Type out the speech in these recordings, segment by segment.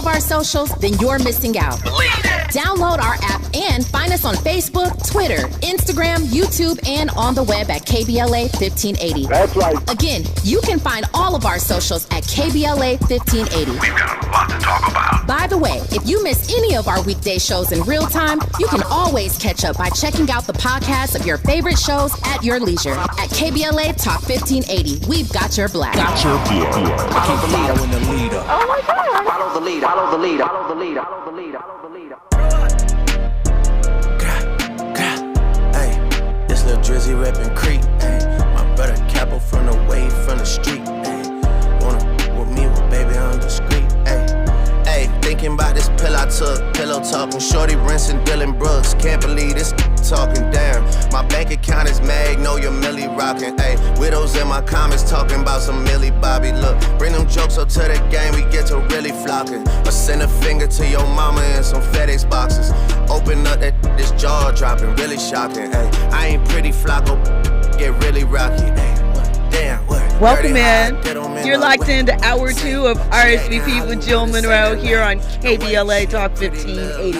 of our socials, then you're missing out. Download our app and find us on Facebook, Twitter, Instagram, YouTube, and on the web at KBLA 1580. That's right. Again, you can find all of our socials at KBLA 1580. We've got a lot to talk about. By the way, if you miss any of our weekday shows in real time, you can always catch up by checking out the podcasts of your favorite shows at your leisure. At KBLA Talk 1580, we've got your black. Follow the leader when the leader. Oh my God. Follow the leader. Follow the leader. Follow the leader. Follow the leader. Follow the leader. Hey, this little Drizzy reppin' Creek. Hey, my brother Capo from the way from the street. Hey, wanna with me, with baby, I'm discreet. Hey, thinking about this pill I took, pillow talking, shorty rinsing Dylan Brooks. Can't believe this talking down. My bank account is mag, know your Millie rocking. Hey, widows in my comments talking about some Millie Bobby. Look, bring them jokes up to the game, we get to really flocking. Or send a finger to your mama in some FedEx boxes. Open up this jaw dropping, really shocking. Hey, I ain't pretty Flocko, get really rocky. Hey, damn, what? Welcome in. You're locked into hour 2 of RSVP with Jill Munroe here on KBLA Talk 1580.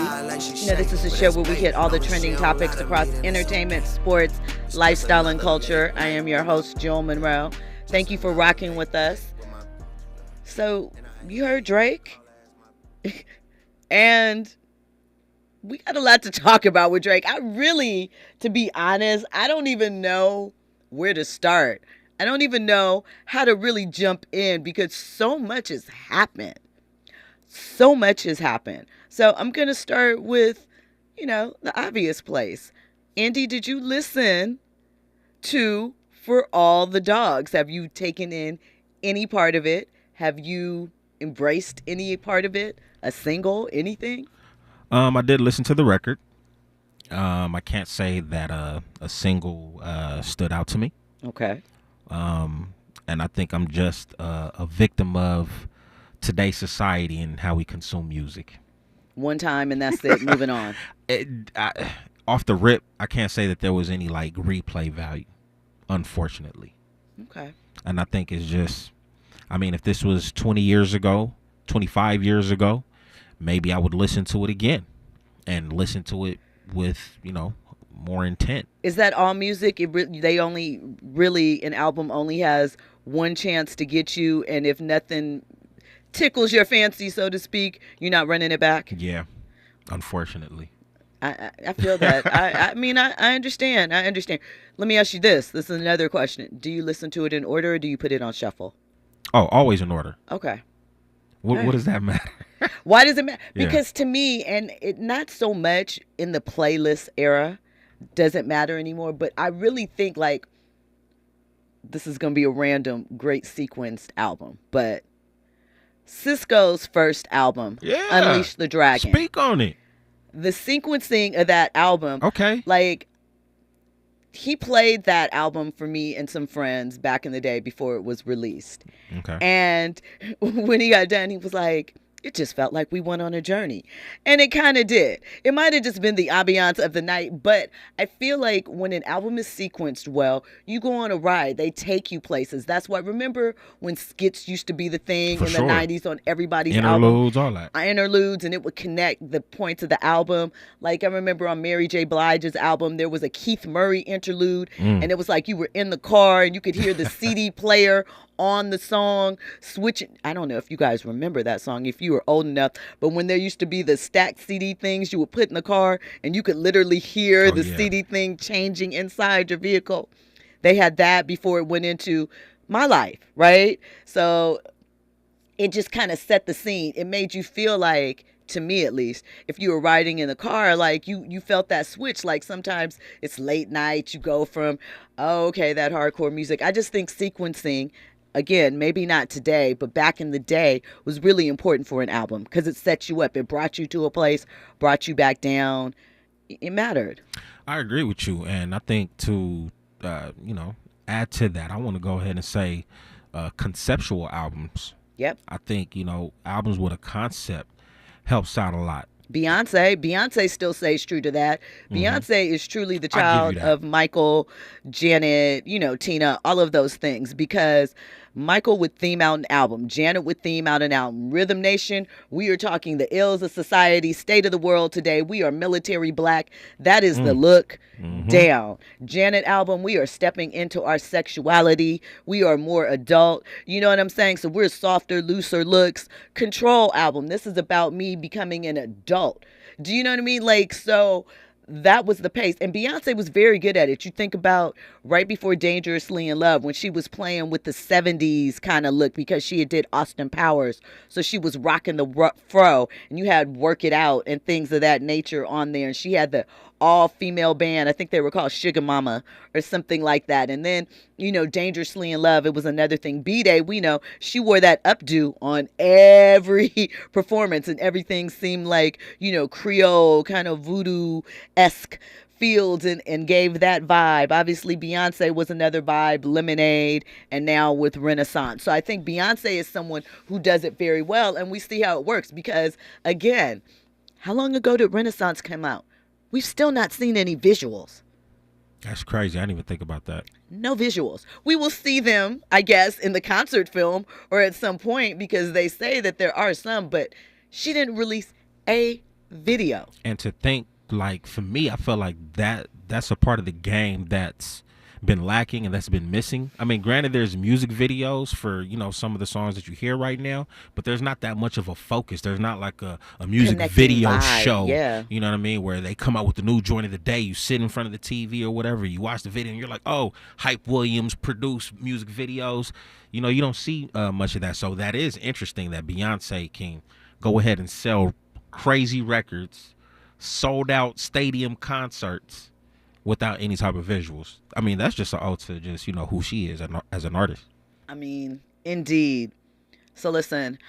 You know, this is a show where we hit all the trending topics across entertainment, sports, lifestyle, and culture. I am your host, Jill Munroe. Thank you for rocking with us. So, you heard Drake? And we got a lot to talk about with Drake. I really, to be honest, I don't even know where to start. I don't even know how to really jump in because so much has happened. So much has happened. So I'm going to start with, the obvious place. Andy, did you listen to For All the Dogs? Have you taken in any part of it? Have you embraced any part of it? A single, anything? I did listen to the record. I can't say that a single stood out to me. Okay. And I think I'm just a victim of today's society and how we consume music. One time and that's it, moving on. Off the rip, I can't say that there was any like replay value, unfortunately. Okay. And I think it's just, if this was 20 years ago, 25 years ago, maybe I would listen to it again and listen to it with, more intent. Is that all music? An album only has one chance to get you, and if nothing tickles your fancy, so to speak, you're not running it back? Yeah, unfortunately. I feel that. I understand. Let me ask you this. This is another question. Do you listen to it in order or do you put it on shuffle? Oh, always in order. Okay. What does that matter? Why does it matter? Yeah. Because to me, and it not so much in the playlist era, doesn't matter anymore, but I really think like this is going to be a random great sequenced album, but Sisqó's first album, Unleash the Dragon. Speak on it. The sequencing of that album. Okay. Like, he played that album for me and some friends back in the day before it was released. Okay. And when he got done, he was like, it just felt like we went on a journey. And it kind of did. It might have just been the ambiance of the night, but I feel like when an album is sequenced well, you go on a ride. They take you places. That's why, remember when skits used to be the thing For in sure. the 90s on everybody's Interludes, album? all that. Interludes, and it would connect the points of the album. Like I remember on Mary J. Blige's album, there was a Keith Murray interlude, and it was like you were in the car and you could hear the CD player on the song switching. I don't know if you guys remember that song if you were old enough, but when there used to be the stacked CD things you would put in the car and you could literally hear CD thing changing inside your vehicle. They had that before it went into My Life, right? So it just kind of set the scene. It made you feel like, to me at least, if you were riding in the car, like you felt that switch. Like sometimes it's late night, you go from, that hardcore music. I just think sequencing, again, maybe not today, but back in the day was really important for an album because it set you up. It brought you to a place, brought you back down. It mattered. I agree with you. And I think to, add to that, I want to go ahead and say conceptual albums. Yep. I think, albums with a concept helps out a lot. Beyonce still stays true to that. Beyonce is truly the child of Michael, Janet, Tina, all of those things, because Michael would theme out an album. Janet would theme out an album. Rhythm Nation, we are talking the ills of society, state of the world today. We are military black. That is the look down. Janet album, we are stepping into our sexuality. We are more adult. You know what I'm saying? So we're softer, looser looks. Control album, this is about me becoming an adult. Do you know what I mean? Like, so that was the pace. And Beyonce was very good at it. You think about right before Dangerously in Love, when she was playing with the 70s kind of look, because she had did Austin Powers. So she was rocking the fro, and you had Work It Out and things of that nature on there. And she had the all-female band. I think they were called Sugar Mama or something like that. And then, you know, Dangerously in Love, it was another thing. B-Day, we know, she wore that updo on every performance, and everything seemed like, you know, Creole, kind of voodoo-esque fields, and gave that vibe. Obviously, Beyonce was another vibe, Lemonade, and now with Renaissance. So I think Beyonce is someone who does it very well, and we see how it works because, again, how long ago did Renaissance come out? We've still not seen any visuals. That's crazy. I didn't even think about that. No visuals. We will see them, I guess, in the concert film or at some point, because they say that there are some, but she didn't release a video. And to think, like, for me, I feel like that's a part of the game that's been lacking and that's been missing. I mean, granted, there's music videos for, you know, some of the songs that you hear right now, but there's not that much of a focus. There's not like a music Connecting video vibe, show, yeah. You know what I mean, where they come out with the new joint of the day. You sit in front of the TV or whatever, you watch the video and you're like, oh, Hype Williams produced music videos. You know, you don't see much of that. So that is interesting that Beyonce can go ahead and sell crazy records, sold out stadium concerts without any type of visuals. I mean, that's just an ode to just, you know, who she is as an artist. I mean, indeed. So listen,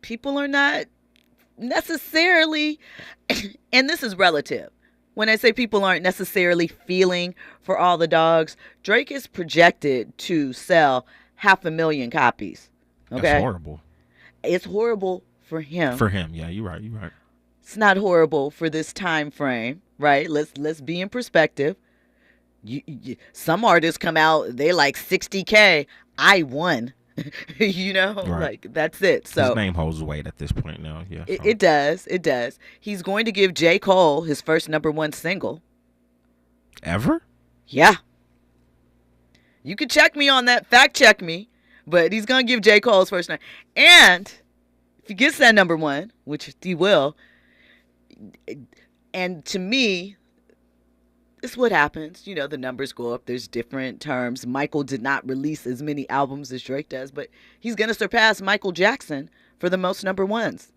people are not necessarily, and this is relative. When I say people aren't necessarily feeling for all the dogs, Drake is projected to sell 500,000 copies. Okay? That's horrible. It's horrible for him. For him, yeah, you're right. It's not horrible for this time frame, right? Let's be in perspective. Some artists come out, they like 60K. I won. You know, right. Like that's it. So his name holds weight at this point now. Yeah, so. It does. He's going to give J. Cole his first #1 single. Ever? Yeah. You can check me on that. Fact check me. But he's going to give J. Cole his first number. And if he gets that #1, which he will, and to me, it's what happens. You know, the numbers go up. There's different terms. Michael did not release as many albums as Drake does, but he's going to surpass Michael Jackson for the most #1s.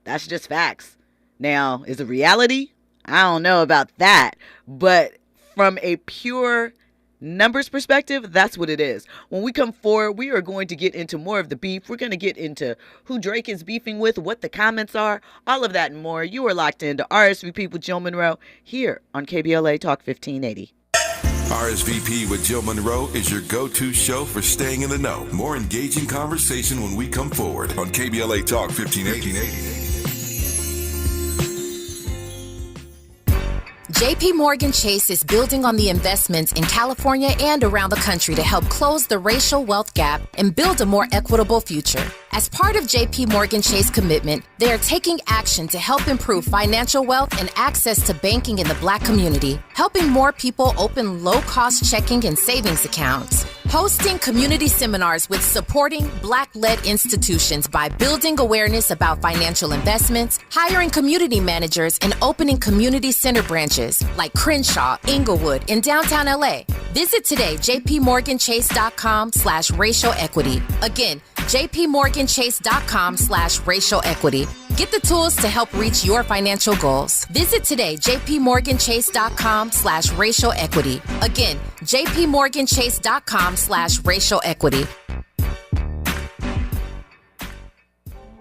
That's just facts. Now, is it reality? I don't know about that. But from a pure numbers perspective, that's what it is. When we come forward, we are going to get into more of the beef. We're going to get into who Drake is beefing with, what the comments are, all of that and more. You are locked into RSVP with Jill Munroe here on KBLA Talk 1580. RSVP with Jill Munroe is your go-to show for staying in the know. More engaging conversation when we come forward on KBLA Talk 1580. JP Morgan Chase is building on the investments in California and around the country to help close the racial wealth gap and build a more equitable future. As part of JP Morgan Chase commitment, they are taking action to help improve financial wealth and access to banking in the Black community, helping more people open low-cost checking and savings accounts, hosting community seminars with supporting Black-led institutions by building awareness about financial investments, hiring community managers, and opening community center branches like Crenshaw, Inglewood, in downtown LA. Visit today, jpmorganchase.com/racial equity. Again, jpmorganchase.com/racial equity. Get the tools to help reach your financial goals. Visit today, jpmorganchase.com/racial equity. Again, jpmorganchase.com/racial equity.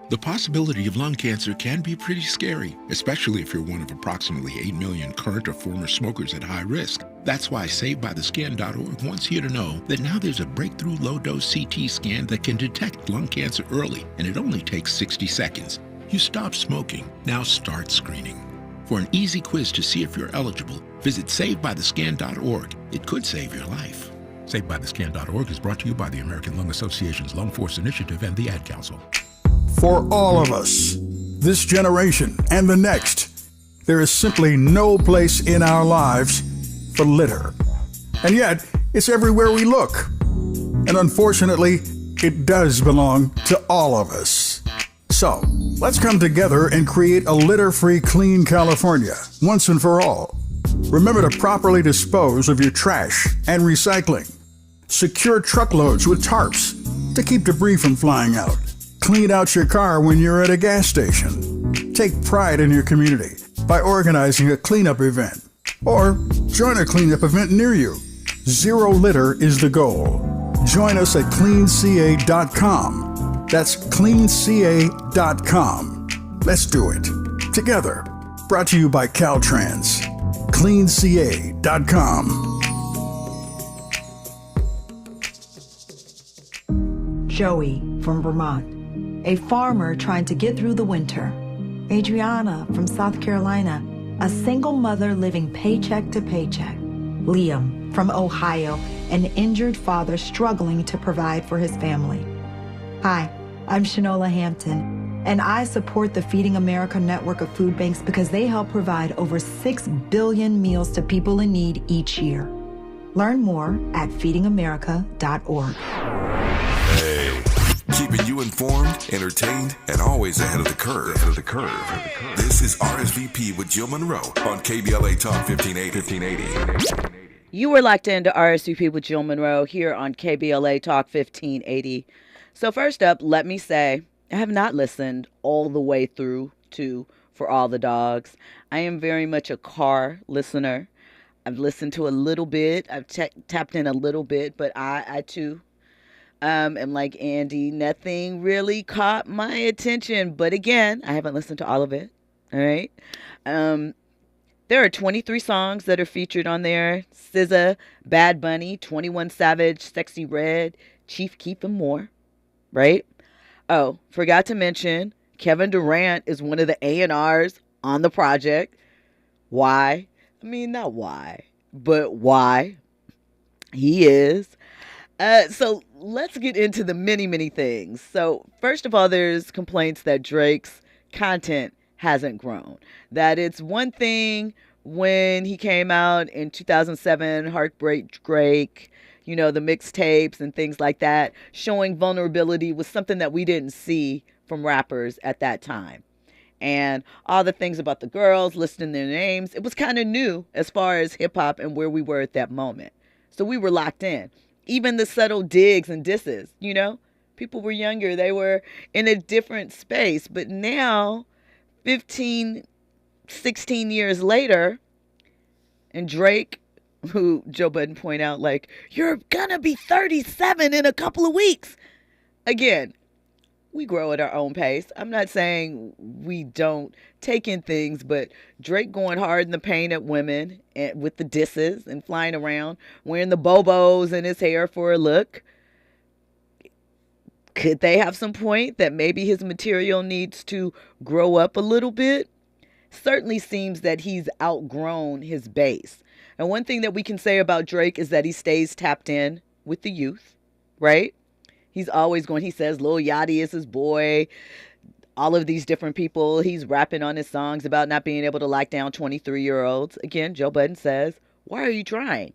The possibility of lung cancer can be pretty scary, especially if you're one of approximately 8 million current or former smokers at high risk. That's why SaveByTheScan.org wants you to know that now there's a breakthrough low-dose CT scan that can detect lung cancer early, and it only takes 60 seconds. You stop smoking, now start screening. For an easy quiz to see if you're eligible, visit SaveByTheScan.org. It could save your life. SaveByTheScan.org is brought to you by the American Lung Association's Lung Force Initiative and the Ad Council. For all of us, this generation and the next, there is simply no place in our lives for litter. And yet, it's everywhere we look. And unfortunately, it does belong to all of us. So, let's come together and create a litter-free, clean California, once and for all. Remember to properly dispose of your trash and recycling. Secure truckloads with tarps to keep debris from flying out. Clean out your car when you're at a gas station. Take pride in your community by organizing a cleanup event. Or join a cleanup event near you. Zero litter is the goal. Join us at cleanca.com. That's cleanca.com. Let's do it together. Brought to you by Caltrans. cleanca.com. Joey from Vermont, a farmer trying to get through the winter. Adriana from South Carolina, a single mother living paycheck to paycheck. Liam from Ohio, an injured father struggling to provide for his family. Hi, I'm Shanola Hampton, and I support the Feeding America network of food banks because they help provide over 6 billion meals to people in need each year. Learn more at feedingamerica.org. Hey, keeping you informed, entertained, and always ahead of the curve. This is RSVP with Jill Munroe on KBLA Talk 1580. You were locked into RSVP with Jill Munroe here on KBLA Talk 1580. So first up, let me say, I have not listened all the way through to For All the Dogs. I am very much a car listener. I've listened to a little bit. I've tapped in a little bit, but I too am like Andy. Nothing really caught my attention. But again, I haven't listened to all of it. All right. There are 23 songs that are featured on there. SZA, Bad Bunny, 21 Savage, Sexy Red, Chief Keef, and more. Right? Oh, forgot to mention, Kevin Durant is one of the A&Rs on the project. Why? I mean, not why, but why? He is. So let's get into the many, many things. So first of all, there's complaints that Drake's content hasn't grown. That it's one thing when he came out in 2007, Heartbreak Drake, you know, the mixtapes and things like that, showing vulnerability was something that we didn't see from rappers at that time. And all the things about the girls, listing their names, it was kind of new as far as hip hop and where we were at that moment. So we were locked in. Even the subtle digs and disses, you know, people were younger. They were in a different space. But now, 15, 16 years later, and Drake, who Joe Budden point out, like, you're gonna be 37 in a couple of weeks. Again, we grow at our own pace. I'm not saying we don't take in things, but Drake going hard in the paint at women and with the disses and flying around, wearing the bobos in his hair for a look. Could they have some point that maybe his material needs to grow up a little bit? Certainly seems that he's outgrown his base. And one thing that we can say about Drake is that he stays tapped in with the youth, right? He's always going, he says Lil Yachty is his boy, all of these different people. He's rapping on his songs about not being able to lock down 23-year-olds. Again, Joe Budden says, why are you trying?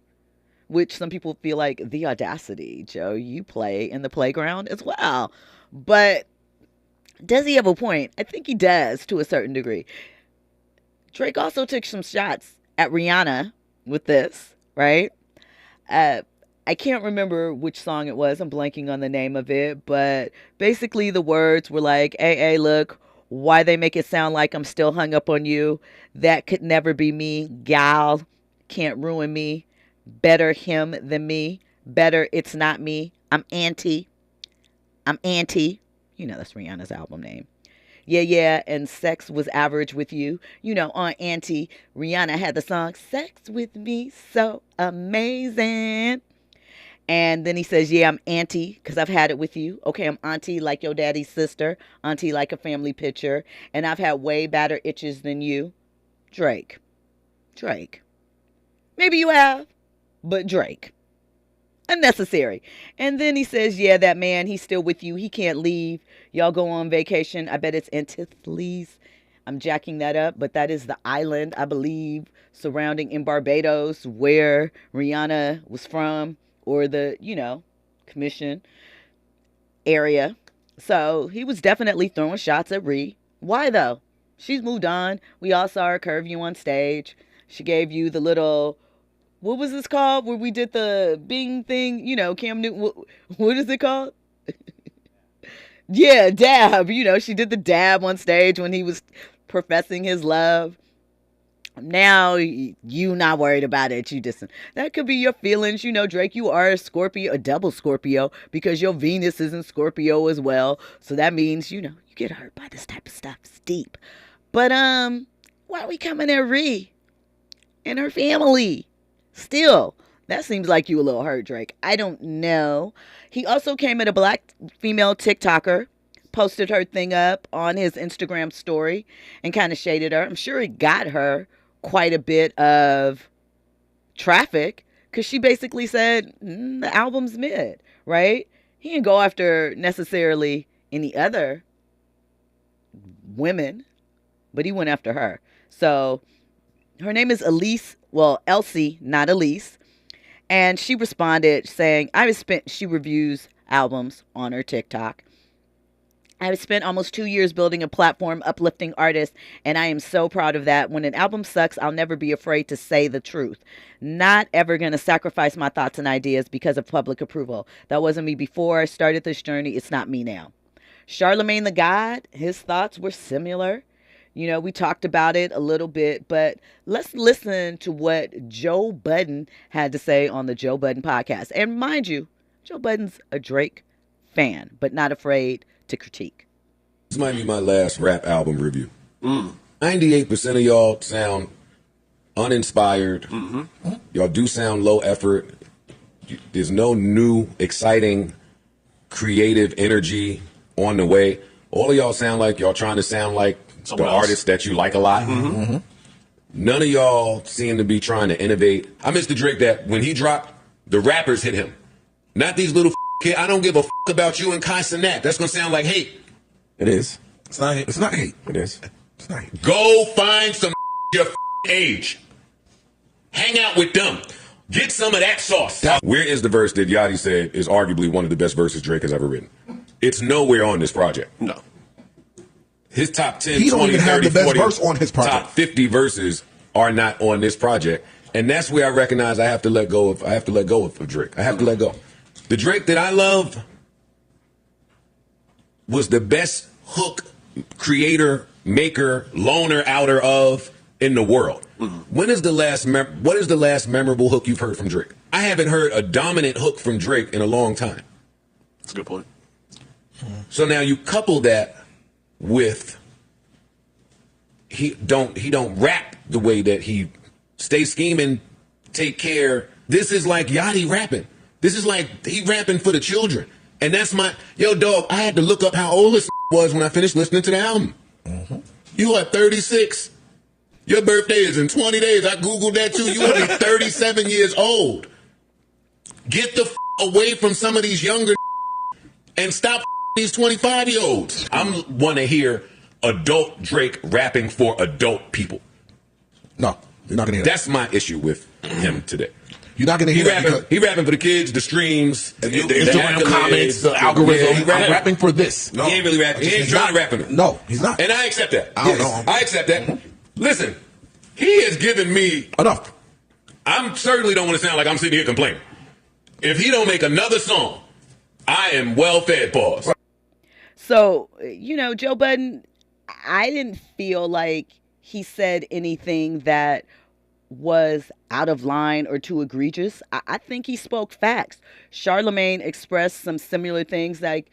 Which some people feel like the audacity. Joe, you play in the playground as well. But does he have a point? I think he does to a certain degree. Drake also took some shots at Rihanna with this, right? I can't remember which song it was. I'm blanking on the name of it. But basically the words were like, hey, look, why they make it sound like I'm still hung up on you. That could never be me. Gal can't ruin me. Better him than me. Better it's not me. I'm anti. You know, that's Rihanna's album name. Yeah, and Sex Was Average with You. You know, on Auntie, Rihanna had the song, Sex With Me So Amazing. And then he says, yeah, I'm auntie because I've had it with you. Okay, I'm auntie like your daddy's sister. Auntie like a family picture. And I've had way badder itches than you. Drake. Maybe you have, but Drake. Unnecessary. And then he says, yeah, that man, he's still with you. He can't leave. Y'all go on vacation. I bet it's Antilles. I'm jacking that up, but that is the island, I believe, surrounding in Barbados where Rihanna was from, or the, commission area. So he was definitely throwing shots at Ree. Why though? She's moved on. We all saw her curve you on stage. She gave you the little, what was this called? Where we did the Bing thing, Cam Newton, what is it called? Yeah, dab. She did the dab on stage when he was professing his love. Now you not worried about it. That could be your feelings. Drake, you are a Scorpio, a double Scorpio, because your Venus is in Scorpio as well. So that means, you get hurt by this type of stuff. It's deep. But why are we coming at Ree and her family? Still, that seems like you a little hurt, Drake. I don't know. He also came at a black female TikToker, posted her thing up on his Instagram story and kind of shaded her. I'm sure it got her quite a bit of traffic because she basically said, the album's mid, right? He didn't go after necessarily any other women, but he went after her. So her name is Elsie, not Elise. And she responded saying, she reviews albums on her TikTok. I've spent almost 2 years building a platform uplifting artists, and I am so proud of that. When an album sucks, I'll never be afraid to say the truth. Not ever going to sacrifice my thoughts and ideas because of public approval. That wasn't me before I started this journey. It's not me now. Charlemagne the God, his thoughts were similar. We talked about it a little bit, but let's listen to what Joe Budden had to say on the Joe Budden podcast. And mind you, Joe Budden's a Drake fan, but not afraid to critique. This might be my last rap album review. 98% of y'all sound uninspired. Y'all do sound low effort. There's no new, exciting, creative energy on the way. All of y'all sound like y'all trying to sound like the artist that you like a lot. None of y'all seem to be trying to innovate. I miss the Drake that when he dropped, the rappers hit him. Not these little kids. I don't give a about you and Kai Cenat. That's going to sound like hate. It is. It's not hate. It's not hate. It is. It's not hate. Go find some your age. Hang out with them. Get some of that sauce. Where is the verse that Yachty said is arguably one of the best verses Drake has ever written? It's nowhere on this project. No. His top 10, he 20, 30, 40, verse on his project. Top 50 verses are not on this project. And that's where I recognize I have to let go of Drake. I have to let go. The Drake that I love was the best hook creator, maker, loner outer of in the world. What is the last memorable hook you've heard from Drake? I haven't heard a dominant hook from Drake in a long time. That's a good point. So now you couple that with he don't rap the way that he stay scheming, take care. This is like Yachty rapping. This is like he rapping for the children. And that's dog, I had to look up how old this was when I finished listening to the album. You are 36. Your birthday is in 20 days. I Googled that too. You are 37 years old. Get the away from some of these younger and stop these 25-year-olds. I want to hear adult Drake rapping for adult people. No, you're not going to hear that. That's my issue with him today. You're not going to hear that. He rapping for the kids, the streams, the Instagram comments, the algorithm. I'm rapping for this. No, he ain't really rapping. He ain't trying to rap for me. No, he's not. And I accept that. I don't know. I accept that. Listen, he has given me enough. I certainly don't want to sound like I'm sitting here complaining. If he don't make another song, I am well fed, pause. So, Joe Budden, I didn't feel like he said anything that was out of line or too egregious. I think he spoke facts. Charlemagne expressed some similar things like,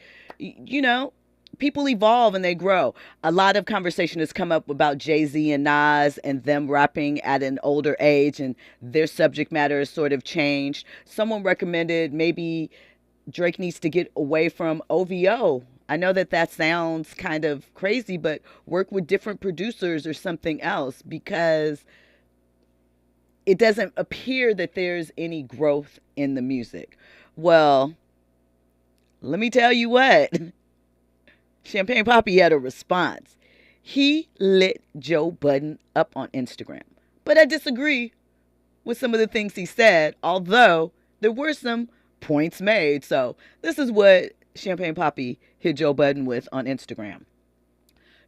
people evolve and they grow. A lot of conversation has come up about Jay-Z and Nas and them rapping at an older age and their subject matter has sort of changed. Someone recommended maybe Drake needs to get away from OVO. I know that sounds kind of crazy, but work with different producers or something else because it doesn't appear that there's any growth in the music. Well, let me tell you what. Champagne Papi had a response. He lit Joe Budden up on Instagram. But I disagree with some of the things he said, although there were some points made. So this is what Champagne Papi hit Joe Budden with on Instagram.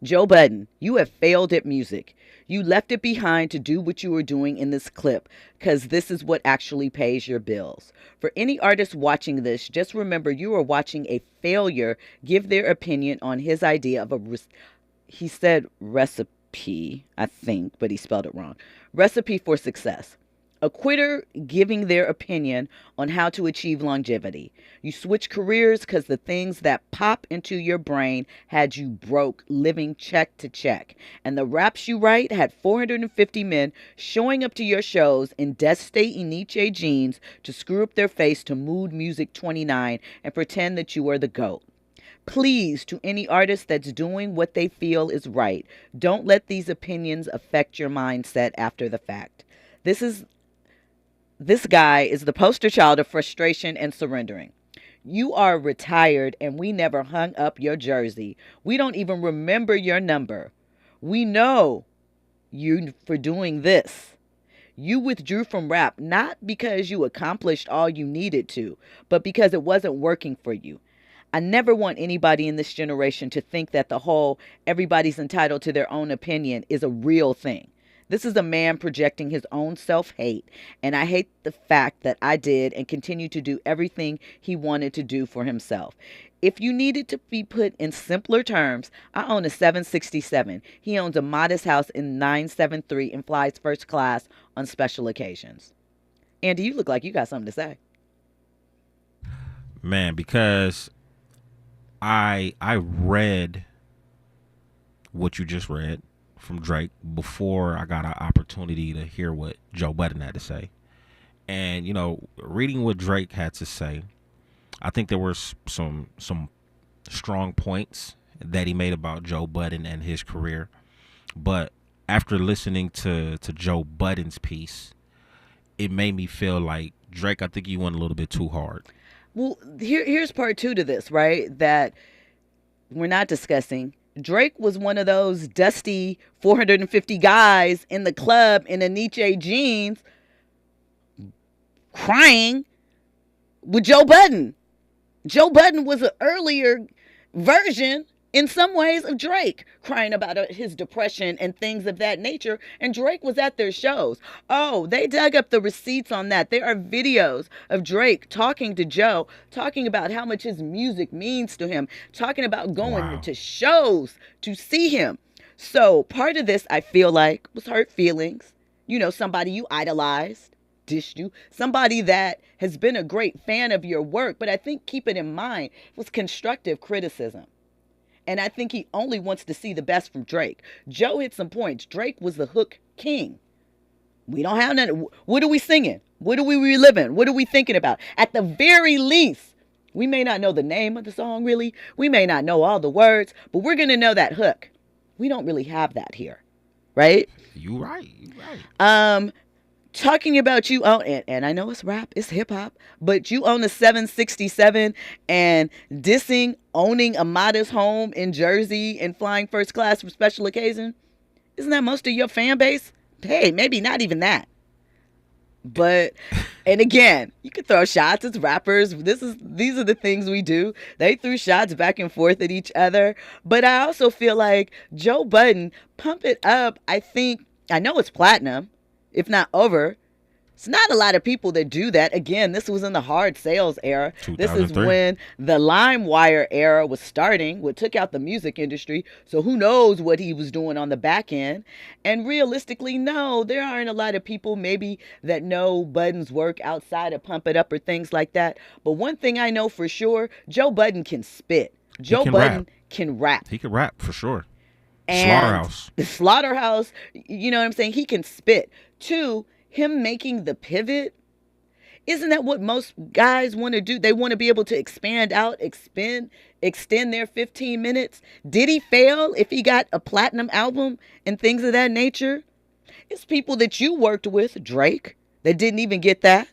Joe Budden, you have failed at music. You left it behind to do what you were doing in this clip because this is what actually pays your bills. For any artist watching this, just remember you are watching a failure give their opinion on his idea of he said recipe, I think, but he spelled it wrong. Recipe for success. A quitter giving their opinion on how to achieve longevity. You switch careers because the things that pop into your brain had you broke, living check to check. And the raps you write had 450 men showing up to your shows in Deste Iniche jeans to screw up their face to Mood Music 29 and pretend that you are the GOAT. Please, to any artist that's doing what they feel is right, don't let these opinions affect your mindset after the fact. This guy is the poster child of frustration and surrendering. You are retired and we never hung up your jersey. We don't even remember your number. We know you for doing this. You withdrew from rap not because you accomplished all you needed to, but because it wasn't working for you. I never want anybody in this generation to think that the whole everybody's entitled to their own opinion is a real thing. This is a man projecting his own self-hate, and I hate the fact that I did and continue to do everything he wanted to do for himself. If you needed to be put in simpler terms, I own a 767. He owns a modest house in 973 and flies first class on special occasions. Andy, you look like you got something to say. Man, because I read what you just read from Drake before I got an opportunity to hear what Joe Budden had to say. And, you know, reading what Drake had to say, I think there were some strong points that he made about Joe Budden and his career. But after listening to Joe Budden's piece, it made me feel like, Drake, I think you went a little bit too hard. Well, here's part two to this, right? That we're not discussing. Drake was one of those dusty 450 guys in the club in a Nietzsche jeans crying with Joe Budden. Joe Budden was an earlier version in some ways of Drake, crying about his depression and things of that nature. And Drake was at their shows. Oh, they dug up the receipts on that. There are videos of Drake talking to Joe, talking about how much his music means to him, talking about going to shows to see him. So part of this, I feel like, was hurt feelings. You know, somebody you idolized, dished you, somebody that has been a great fan of your work. But I think, keep it in mind, it was constructive criticism. And I think he only wants to see the best from Drake. Joe hit some points. Drake was the hook king. We don't have none. What are we singing? What are we reliving? What are we thinking about? At the very least, we may not know the name of the song, really. We may not know all the words, but we're going to know that hook. We don't really have that here, right? You right. Talking about you own, and I know it's rap, it's hip hop, but you own a 767 and dissing owning a modest home in Jersey and flying first class for special occasion. Isn't that most of your fan base? Hey, maybe not even that. But, and again, you could throw shots as rappers. These are the things we do. They threw shots back and forth at each other. But I also feel like Joe Budden, pump it up. I know it's platinum, if not over. It's not a lot of people that do that. Again, this was in the hard sales era. This is when the LimeWire era was starting, what took out the music industry. So who knows what he was doing on the back end. And realistically, no, there aren't a lot of people maybe that know Budden's work outside of Pump It Up or things like that. But one thing I know for sure, Joe Budden can spit. Joe Budden can rap. He can rap for sure. And Slaughterhouse, you know what I'm saying? He can spit. Two, him making the pivot, isn't that what most guys want to do? They want to be able to expand out, extend their 15 minutes. Did he fail if he got a platinum album and things of that nature? It's people that you worked with, Drake, that didn't even get that.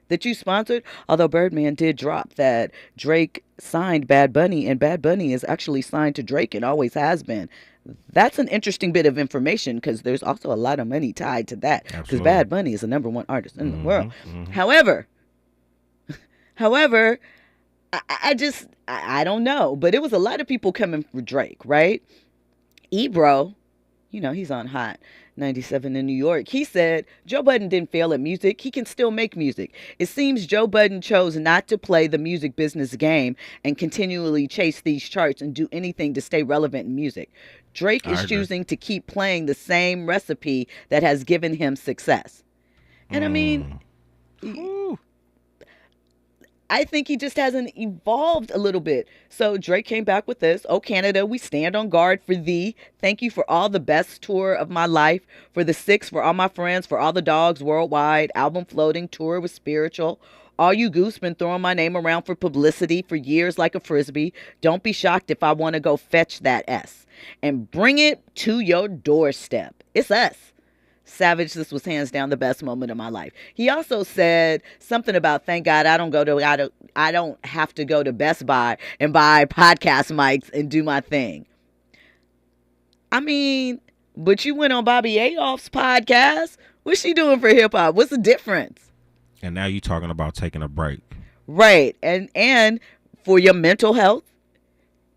that you sponsored. Although Birdman did drop that Drake signed Bad Bunny, and Bad Bunny is actually signed to Drake and always has been. That's an interesting bit of information because there's also a lot of money tied to that. Because Bad Bunny is the #1 artist in the world. However, I don't know. But it was a lot of people coming for Drake, right? Ebro, he's on Hot 97 in New York. He said Joe Budden didn't fail at music. He can still make music. It seems Joe Budden chose not to play the music business game and continually chase these charts and do anything to stay relevant in music. Drake is choosing to keep playing the same recipe that has given him success. And I mean, I think he just hasn't evolved a little bit. So Drake came back with this. Oh, Canada, we stand on guard for thee. Thank you for all the best tour of my life. For the 6, for all my friends, for all the dogs worldwide. Album floating, tour was spiritual. All you goose been throwing my name around for publicity for years like a frisbee. Don't be shocked if I want to go fetch that S and bring it to your doorstep. It's us. Savage, this was hands down the best moment of my life. He also said something about, thank God I don't have to go to Best Buy and buy podcast mics and do my thing. I mean, but you went on Bobby Aoff's podcast. What's she doing for hip hop? What's the difference? And now you're talking about taking a break. Right. And for your mental health.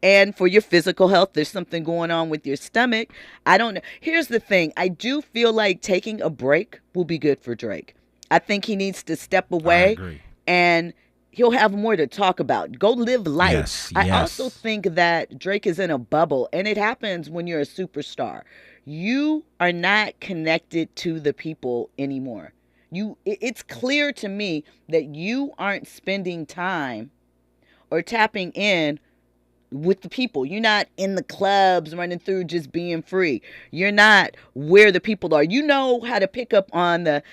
And for your physical health, there's something going on with your stomach. I don't know. Here's the thing. I do feel like taking a break will be good for Drake. I think he needs to step away and he'll have more to talk about. Go live life. Yes, I also think that Drake is in a bubble, and it happens when you're a superstar. You are not connected to the people anymore. It's clear to me that you aren't spending time or tapping in with the people. You're not in the clubs running through just being free. You're not where the people are. You know how to pick up on the,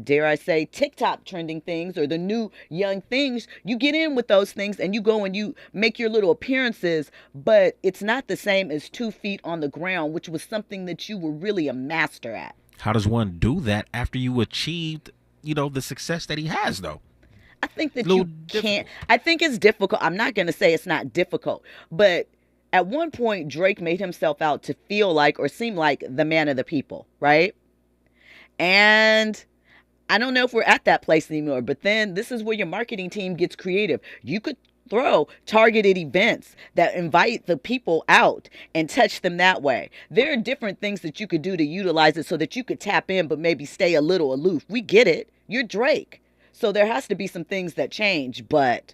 dare I say, TikTok trending things or the new young things. You get in with those things and you go and you make your little appearances, but it's not the same as 2 feet on the ground, which was something that you were really a master at. How does one do that after you achieved, the success that he has, though? I think that you can't. I think it's difficult. I'm not going to say it's not difficult, but at one point, Drake made himself out to feel like or seem like the man of the people, right? And I don't know if we're at that place anymore, but then this is where your marketing team gets creative. You could throw targeted events that invite the people out and touch them that way. There are different things that you could do to utilize it so that you could tap in, but maybe stay a little aloof. We get it. You're Drake. So there has to be some things that change, but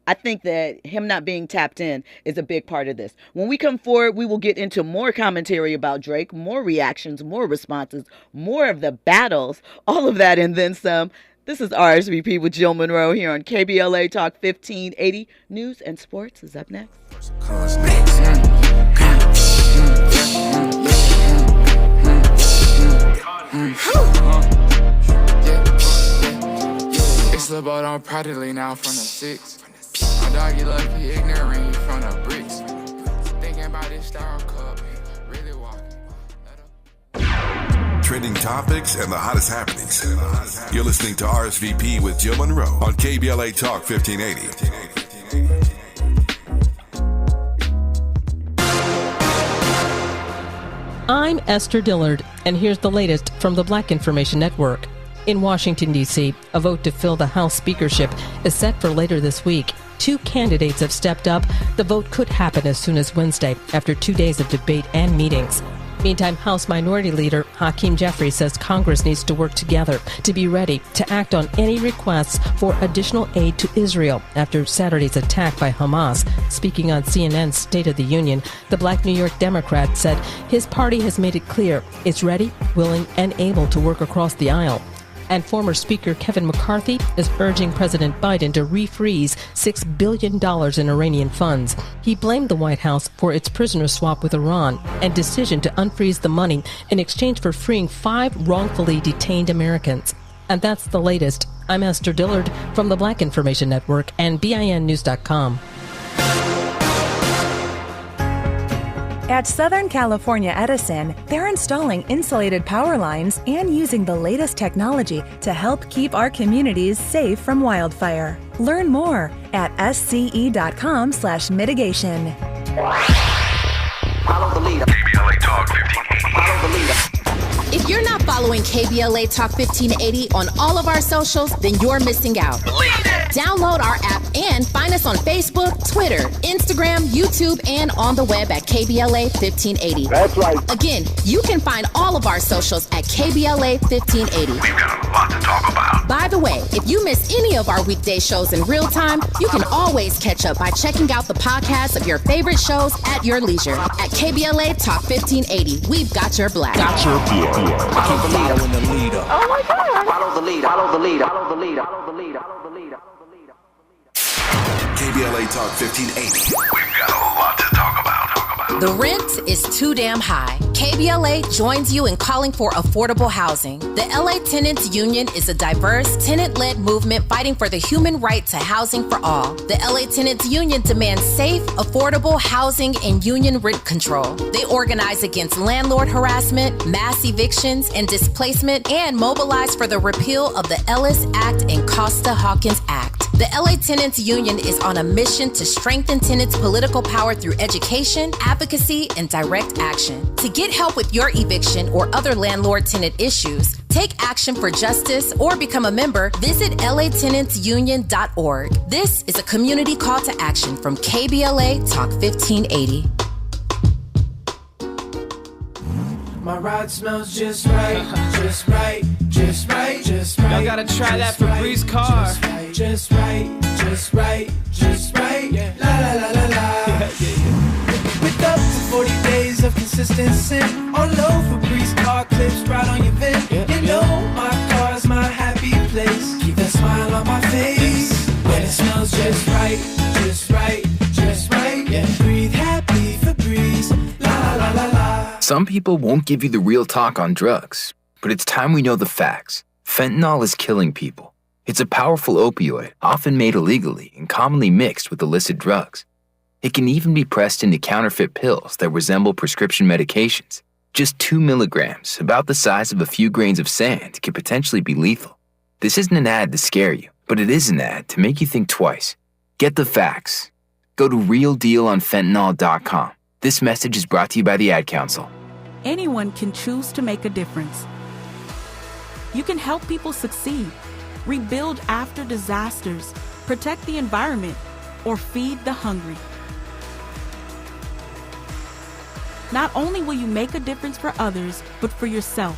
I think that him not being tapped in is a big part of this. When we come forward, we will get into more commentary about Drake, more reactions, more responses, more of the battles, all of that and then some. This is RSVP with Jill Munroe here on KBLA Talk 1580. News and sports is up next. Slip out on proudly now from the 6. My dog, you lucky, ignorant from the bricks. Thinking about this star cup, really walking. Trending topics and the hottest happenings. You're listening to RSVP with Jill Munroe on KBLA Talk 1580. I'm Esther Dillard, and here's the latest from the Black Information Network. In Washington, D.C., a vote to fill the House speakership is set for later this week. 2 candidates have stepped up. The vote could happen as soon as Wednesday, after 2 days of debate and meetings. Meantime, House Minority Leader Hakeem Jeffries says Congress needs to work together to be ready to act on any requests for additional aid to Israel after Saturday's attack by Hamas. Speaking on CNN's State of the Union, the Black New York Democrat said his party has made it clear it's ready, willing, and able to work across the aisle. And former Speaker Kevin McCarthy is urging President Biden to refreeze $6 billion in Iranian funds. He blamed the White House for its prisoner swap with Iran and decision to unfreeze the money in exchange for freeing 5 wrongfully detained Americans. And that's the latest. I'm Esther Dillard from the Black Information Network and BINnews.com. At Southern California Edison, they're installing insulated power lines and using the latest technology to help keep our communities safe from wildfire. Learn more at sce.com/mitigation. Follow the leader. KBLA Talk 1580. Follow the leader. If you're not following KBLA Talk 1580 on all of our socials, then you're missing out. Download our app and find us on Facebook, Twitter, Instagram, YouTube, and on the web at KBLA 1580. That's right. Again, you can find all of our socials at KBLA 1580. We've got a lot to talk about. By the way, if you miss any of our weekday shows in real time, you can always catch up by checking out the podcast of your favorite shows at your leisure. At KBLA Talk 1580, we've got your black. Follow the leader. Oh my God. Follow the leader. Follow the leader. Follow the leader. Follow the leader. Follow the leader. KBLA Talk 1580. We've got a lot to talk about. The rent is too damn high. KBLA joins you in calling for affordable housing. The LA Tenants Union is a diverse, tenant-led movement fighting for the human right to housing for all. The LA Tenants Union demands safe, affordable housing and union rent control. They organize against landlord harassment, mass evictions, and displacement, and mobilize for the repeal of the Ellis Act and Costa-Hawkins Act. The LA Tenants Union is on a mission to strengthen tenants' political power through education, advocacy, and direct action. To get help with your eviction or other landlord-tenant issues, take action for justice, or become a member, visit latenantsunion.org. This is a community call to action from KBLA Talk 1580. My ride smells just right, just right, just right, just right. Y'all gotta try that for Bree's car. Just right, just right, just right. Yeah. La la la la la. With up to 40 days of consistency, all over Bree's car clips right on your vent. You know my car's my happy place. Keep that smile on my face when it smells just right, just right, just right. Yeah. Breathe happy for Breeze. La la la la. Some people won't give you the real talk on drugs, but it's time we know the facts. Fentanyl is killing people. It's a powerful opioid, often made illegally and commonly mixed with illicit drugs. It can even be pressed into counterfeit pills that resemble prescription medications. Just 2 milligrams, about the size of a few grains of sand, can potentially be lethal. This isn't an ad to scare you, but it is an ad to make you think twice. Get the facts. Go to realdealonfentanyl.com. This message is brought to you by the Ad Council. Anyone can choose to make a difference. You can help people succeed, rebuild after disasters, protect the environment, or feed the hungry. Not only will you make a difference for others, but for yourself.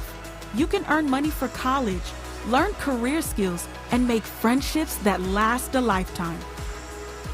You can earn money for college, learn career skills, and make friendships that last a lifetime.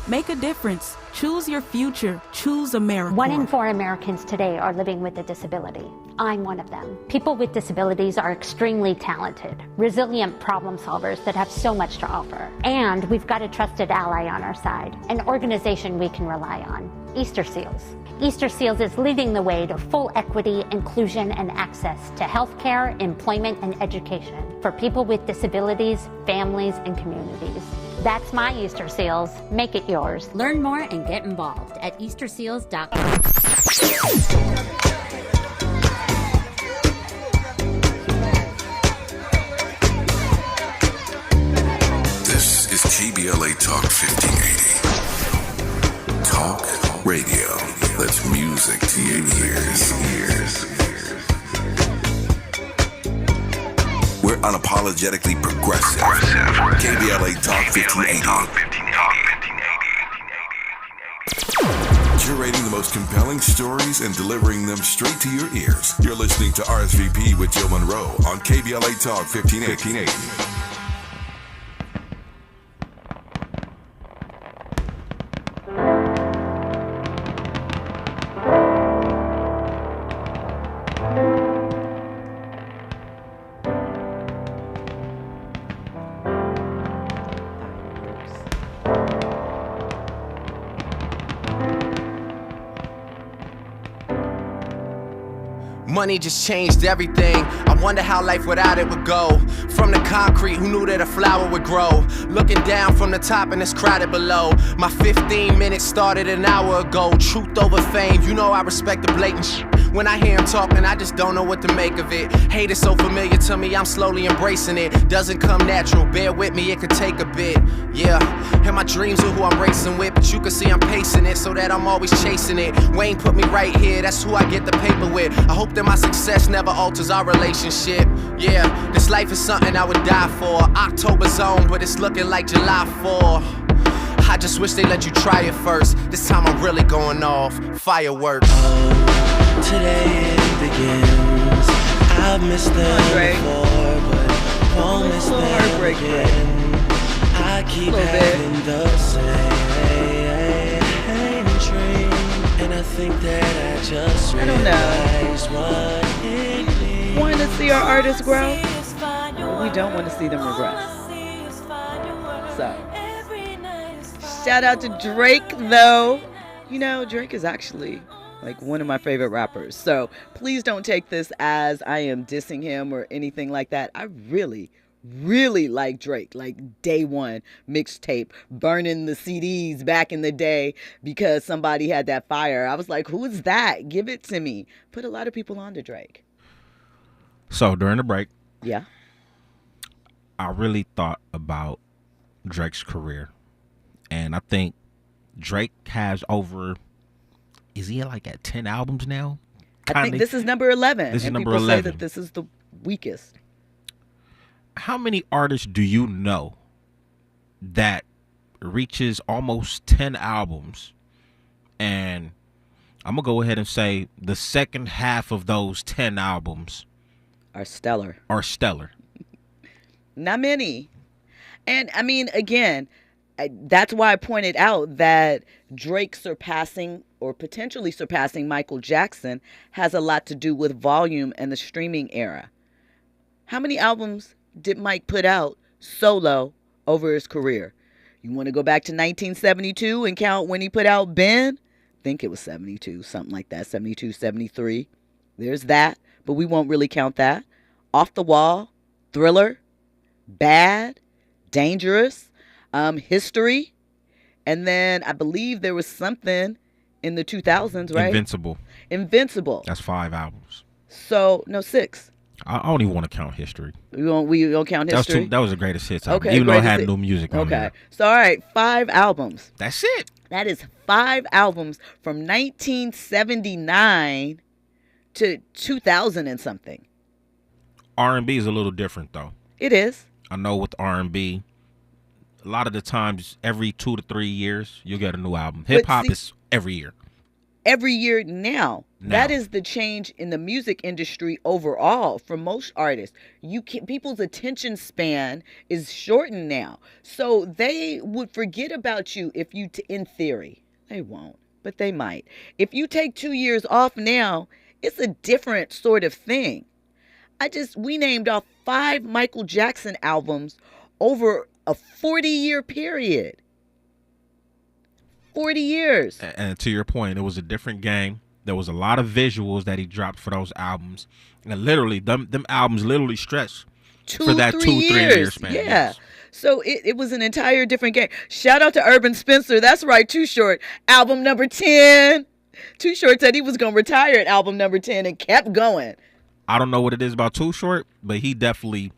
Make a difference. Choose your future. Choose America. 1 in 4 Americans today are living with a disability. I'm one of them. People with disabilities are extremely talented, resilient problem solvers that have so much to offer. And we've got a trusted ally on our side, an organization we can rely on, Easter Seals. Easter Seals is leading the way to full equity, inclusion, and access to healthcare, employment, and education for people with disabilities, families, and communities. That's my Easter Seals. Make it yours. Learn more and get involved at easterseals.com. This is KBLA Talk 1580. Talk radio. That's music to your ears. We're unapologetically progressive. KBLA Talk 1580. Curating the most compelling stories and delivering them straight to your ears. You're listening to RSVP with Jill Munroe on KBLA Talk 1580. Money just changed everything. I wonder how life without it would go. From the concrete, who knew that a flower would grow? Looking down from the top and it's crowded below. My 15 minutes started an hour ago. Truth over fame, you know I respect the blatant shit. When I hear him talking, I just don't know what to make of it. Hate is so familiar to me, I'm slowly embracing it. Doesn't come natural, bear with me, it could take a bit. Yeah, and my dreams are who I'm racing with, but you can see I'm pacing it so that I'm always chasing it. Wayne put me right here, that's who I get the paper with. I hope that my success never alters our relationship. Yeah, this life is something I would die for. October's on, but it's looking like July 4. I just wish they let you try it first. This time I'm really going off. Fireworks. Today it begins. I've missed them before, but won't miss them again. I keep having the same dream, and I think that I just realized what it means. Want to see our artists grow? We don't want to see them regress. So, shout out to Drake, though. You know, Drake is actually like one of my favorite rappers. So please don't take this as I am dissing him or anything like that. I really like Drake, like day one mixtape, burning the CDs back in the day because somebody had that fire. I was like, who is that? Give it to me. Put a lot of people on to Drake. So during the break, yeah, I really thought about Drake's career. And I think Drake has over, is he like at 10 albums now? I think this is number 11. This is and number people 11. say that this is the weakest. How many artists do you know that reaches almost 10 albums? And I'm going to go ahead and say the second half of those 10 albums are stellar. Not many. And I mean, again, that's why I pointed out that Drake surpassing or potentially surpassing Michael Jackson has a lot to do with volume and the streaming era. How many albums did Mike put out solo over his career? You want to go back to 1972 and count when he put out Ben? I think it was 72, something like that, 72, 73. There's that, but we won't really count that. Off the Wall, Thriller, Bad, Dangerous, History, and then I believe there was something in the 2000s, right? Invincible. That's 5 albums. So, no, 6. I don't even want to count History. We don't count History? That was the greatest hits album, Okay, even though it had new music on there. Okay, so all right, 5 albums. That's it. That is 5 albums from 1979 to 2000 and something. R&B is a little different, though. It is. I know with R&B, a lot of the times, every 2 to 3 years, you'll get a new album. Hip-hop is every year. Every year now. That is the change in the music industry overall for most artists. People's attention span is shortened now. So they would forget about you if you, in theory, they won't, but they might. If you take 2 years off now, it's a different sort of thing. We named off 5 Michael Jackson albums over a 40-year period. 40 years. And to your point, it was a different game. There was a lot of visuals that he dropped for those albums. And literally, them albums literally stretched for that 2-3 year span. Yeah. Yes. So it was an entire different game. Shout out to Urban Spencer. That's right, Too Short. Album number 10. Too Short said he was going to retire at album number 10 and kept going. I don't know what it is about Too Short, but he definitely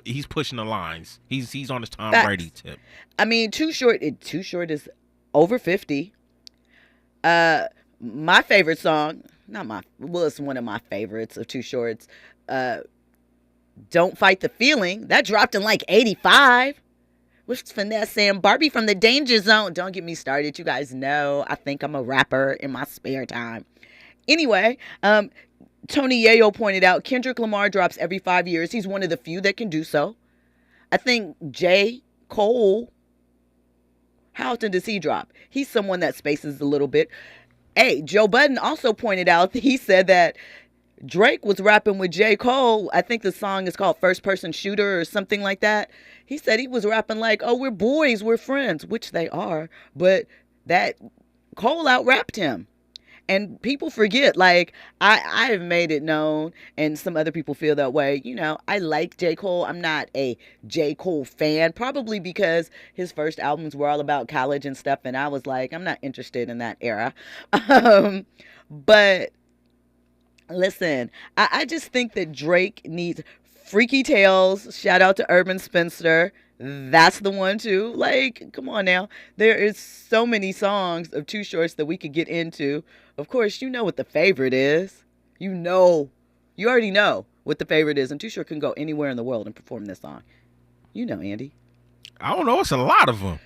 he's pushing the lines. He's on his Tom Brady tip. I mean, Too Short is over 50. My favorite song, it's one of my favorites of Too Short's, Don't Fight the Feeling. That dropped in like 85. With Finesse and Barbie from the Danger Zone. Don't get me started. You guys know I think I'm a rapper in my spare time. Anyway, Tony Yayo pointed out Kendrick Lamar drops every 5 years. He's one of the few that can do so. I think J. Cole, how often does he drop? He's someone that spaces a little bit. Hey, Joe Budden also pointed out, he said that Drake was rapping with J. Cole. I think the song is called First Person Shooter or something like that. He said he was rapping like, oh, we're boys, we're friends, which they are. But that Cole out-rapped him. And people forget, like, I have made it known, and some other people feel that way. You know, I like J. Cole. I'm not a J. Cole fan, probably because his first albums were all about college and stuff, and I was like, I'm not interested in that era. But listen, I just think that Drake needs Freaky Tales. Shout out to Urban Spinster. That's the one too. Like, come on now. There is so many songs of Too Short's that we could get into. Of course, you know what the favorite is. You already know what the favorite is. And Too Short can go anywhere in the world and perform this song. You know, Andy. I don't know. It's a lot of them.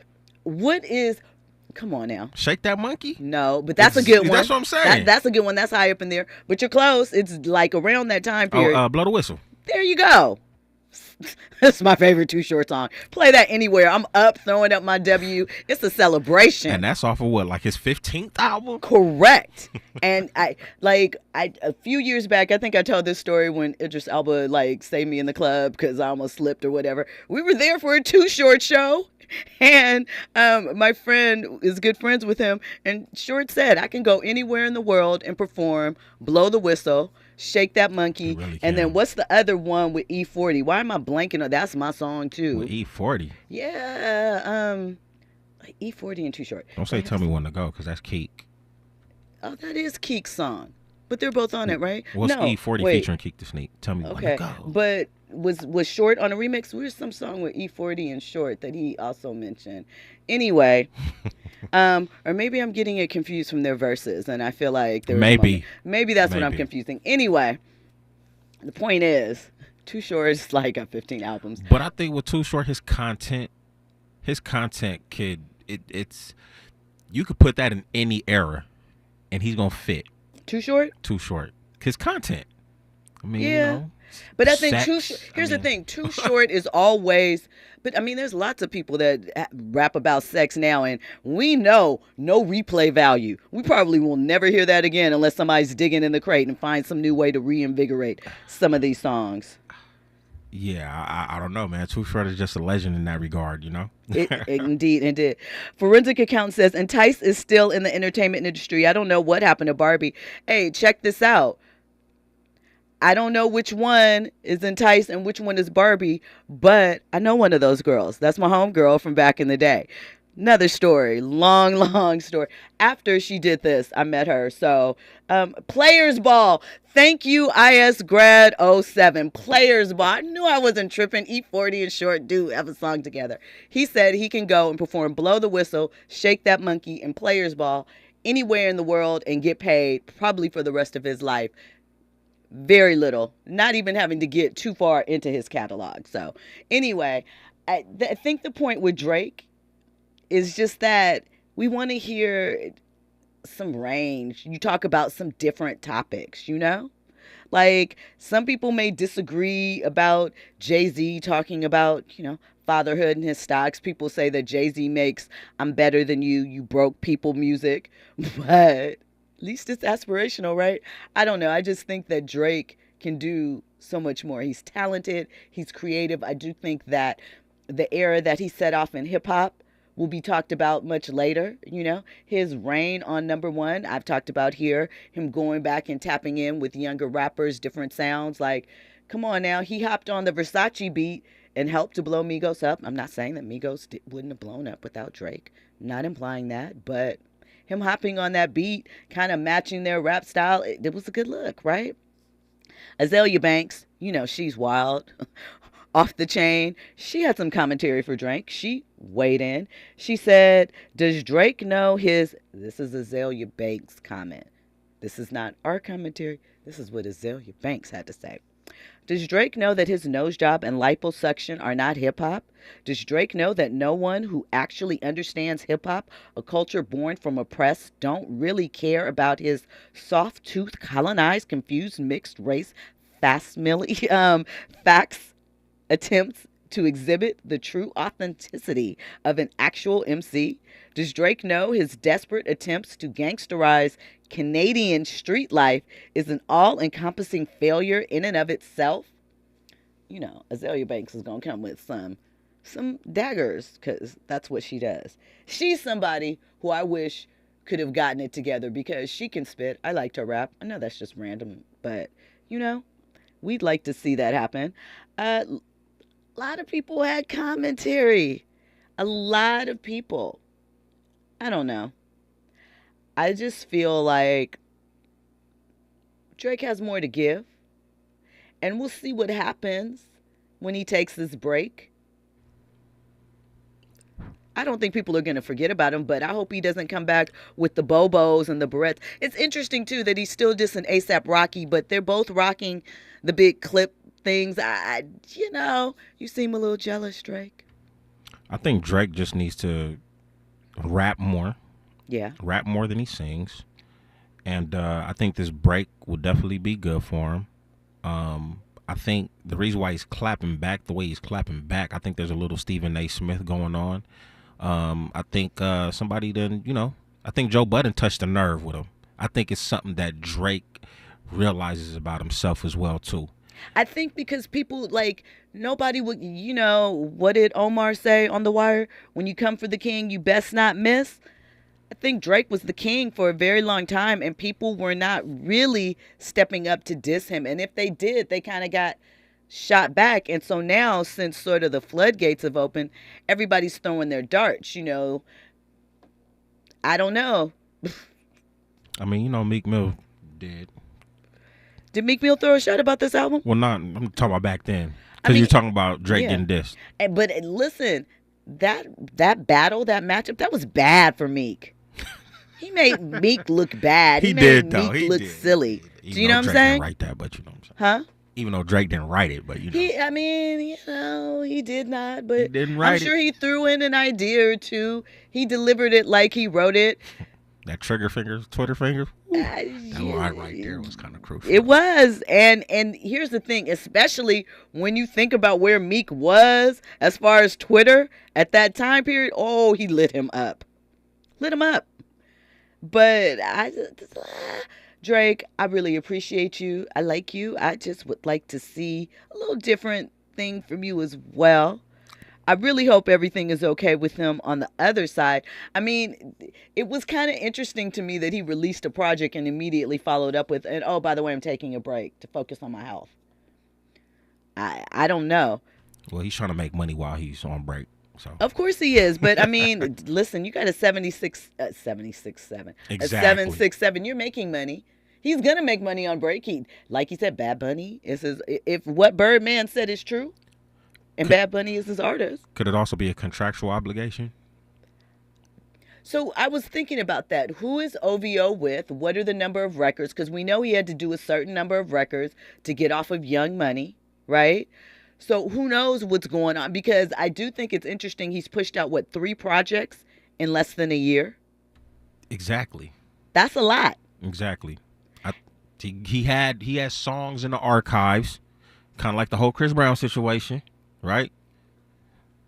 What is... Come on now. Shake That Monkey? No, but that's a good one. That's what I'm saying. That's a good one. That's high up in there. But you're close. It's like around that time period. Blow the Whistle. There you go. That's my favorite Too Short song. Play that anywhere. I'm up, throwing up my W. It's a celebration. And that's off of what, like his 15th album? Correct. And I a few years back, I think I told this story when Idris Elba like saved me in the club because I almost slipped or whatever. We were there for a Too Short show. And my friend is good friends with him. And Short said, I can go anywhere in the world and perform Blow the Whistle, Shake That Monkey. Really, and then what's the other one with E40? Why am I blanking on? That's my song too. With E40? Yeah. E40 and Too Short. Don't say Tell Me When to Go, because that's Keek. Oh, that is Keek's song. But they're both on it, right? What's E40 featuring Keek the Sneak? Tell me when to go. But was Short on a remix? Where's some song with E40 and Short that he also mentioned? Anyway, or maybe I'm getting it confused from their verses, and I feel like maybe that's what I'm confusing. Anyway, the point is, Too Short is like got 15 albums. But I think with Too Short, his content it's you could put that in any era, and he's gonna fit. Too Short? Too Short. His content. I mean, yeah. you know, but I think here's the thing. Too Short is always, but I mean, there's lots of people that rap about sex now, and we know no replay value. We probably will never hear that again unless somebody's digging in the crate and find some new way to reinvigorate some of these songs. Yeah, I don't know, man. Too Short is just a legend in that regard, you know? Indeed. Forensic Account says, Entice is still in the entertainment industry. I don't know what happened to Barbie. Hey, check this out. I don't know which one is Entice and which one is Barbie, but I know one of those girls. That's my homegirl from back in the day. Another story, long story. After she did this, I met her. So, Players Ball. Thank you, IS Grad 07. Players Ball. I knew I wasn't tripping. E40 and Short do have a song together. He said he can go and perform Blow the Whistle, Shake That Monkey, and Players Ball anywhere in the world and get paid probably for the rest of his life. Very little. Not even having to get too far into his catalog. So, anyway, I think the point with Drake is just that we want to hear some range. You talk about some different topics, you know? Like, some people may disagree about Jay-Z talking about, you know, fatherhood and his stocks. People say that Jay-Z makes I'm better than you broke people music. But at least it's aspirational, right? I don't know. I just think that Drake can do so much more. He's talented. He's creative. I do think that the era that he set off in hip-hop will be talked about much later, you know. His reign on #1, I've talked about here. Him going back and tapping in with younger rappers, different sounds. Like, come on now. He hopped on the Versace beat and helped to blow Migos up. I'm not saying that Migos wouldn't have blown up without Drake. Not implying that. But him hopping on that beat, kind of matching their rap style, it was a good look, right? Azalea Banks, you know, she's wild. Off the chain. She had some commentary for Drake. She weighed in. She said, does Drake know his... This is Azalea Banks' comment. This is not our commentary. This is what Azalea Banks had to say. Does Drake know that his nose job and liposuction are not hip-hop? Does Drake know that no one who actually understands hip-hop, a culture born from oppressed, don't really care about his soft-toothed, colonized, confused, mixed race, facts attempts to exhibit the true authenticity of an actual MC? Does Drake know his desperate attempts to gangsterize Canadian street life is an all-encompassing failure in and of itself? You know, Azalea Banks is going to come with some daggers because that's what she does. She's somebody who I wish could have gotten it together because she can spit. I liked her rap. I know that's just random, but we'd like to see that happen. A lot of people had commentary. A lot of people. I don't know. I just feel like Drake has more to give. And we'll see what happens when he takes this break. I don't think people are going to forget about him, but I hope he doesn't come back with the Bobos and the Barrettes. It's interesting, too, that he's still just an A$AP Rocky, but they're both rocking the big clip things. You seem a little jealous, Drake. I think Drake just needs to rap more. Yeah. Rap more than he sings. And I think this break will definitely be good for him. I think the reason why he's clapping back the way he's clapping back, I think there's a little Stephen A. Smith going on. I think somebody I think Joe Budden touched a nerve with him. I think it's something that Drake realizes about himself as well, too. I think because people, nobody would, what did Omar say on The Wire? When you come for the king, you best not miss. I think Drake was the king for a very long time, and people were not really stepping up to diss him. And if they did, they kind of got shot back. And so now, since sort of the floodgates have opened, everybody's throwing their darts, I don't know. I mean, Meek Mill did. Did Meek Mill throw a shot about this album? Well, I'm talking about back then. Because you're talking about Drake getting dissed. But listen, that battle, that matchup, that was bad for Meek. He made Meek look bad. He made did, though. Meek He look did. silly. Do you know what I'm Drake saying? Didn't write that, but you know what I'm saying. Huh? Even though Drake didn't write it, but He did not. But he didn't write I'm sure he threw in an idea or two. He delivered it like he wrote it. That trigger fingers, Twitter fingers. That line right there was kind of crucial. It was. And here's the thing, especially when you think about where Meek was as far as Twitter at that time period. Oh, he lit him up. But Drake, I really appreciate you. I like you. I just would like to see a little different thing from you as well. I really hope everything is okay with him on the other side. I mean, it was kind of interesting to me that he released a project and immediately followed up with, and oh, by the way, I'm taking a break to focus on my health. I don't know. Well, he's trying to make money while he's on break. So. Of course he is, but I mean, listen, you got a 767, exactly. a 767. You're making money. He's gonna make money on break. Like he said, Bad Bunny is his. If what Birdman said is true, and Bad Bunny is his artist, could it also be a contractual obligation? So I was thinking about that. Who is OVO with? What are the number of records? Because we know he had to do a certain number of records to get off of Young Money, right? So who knows what's going on? Because I do think it's interesting. He's pushed out, 3 projects in less than a year? Exactly. That's a lot. Exactly. He has songs in the archives, kind of like the whole Chris Brown situation, right?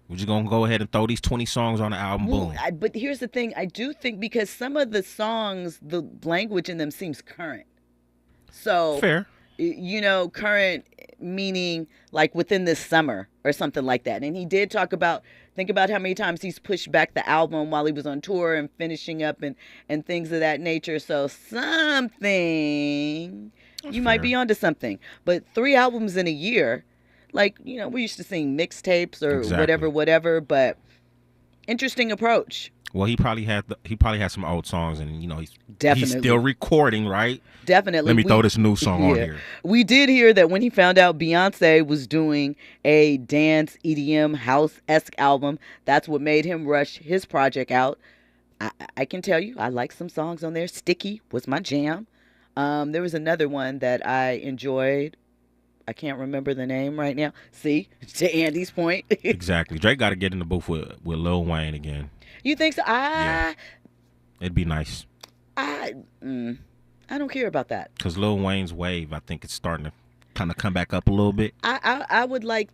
We're just going to go ahead and throw these 20 songs on the album, boom. But here's the thing. I do think because some of the songs, the language in them seems current. So, fair. Current meaning like within this summer or something like that. And he did talk about, think about how many times he's pushed back the album while he was on tour and finishing up and things of that nature. So something, you might be onto something. But 3 albums in a year, we're used to seeing mixtapes or whatever, but interesting approach. Well, he probably had some old songs, and he's Definitely. still recording, right? Definitely. Let me throw this new song on here. We did hear that when he found out Beyonce was doing a dance EDM house-esque album, that's what made him rush his project out. I can tell you, I like some songs on there. Sticky was my jam. There was another one that I enjoyed. I can't remember the name right now. See, to Andy's point. Exactly. Drake got to get in the booth with Lil Wayne again. You think so? Yeah. It'd be nice. I don't care about that. Because Lil Wayne's wave, I think it's starting to kind of come back up a little bit. I would like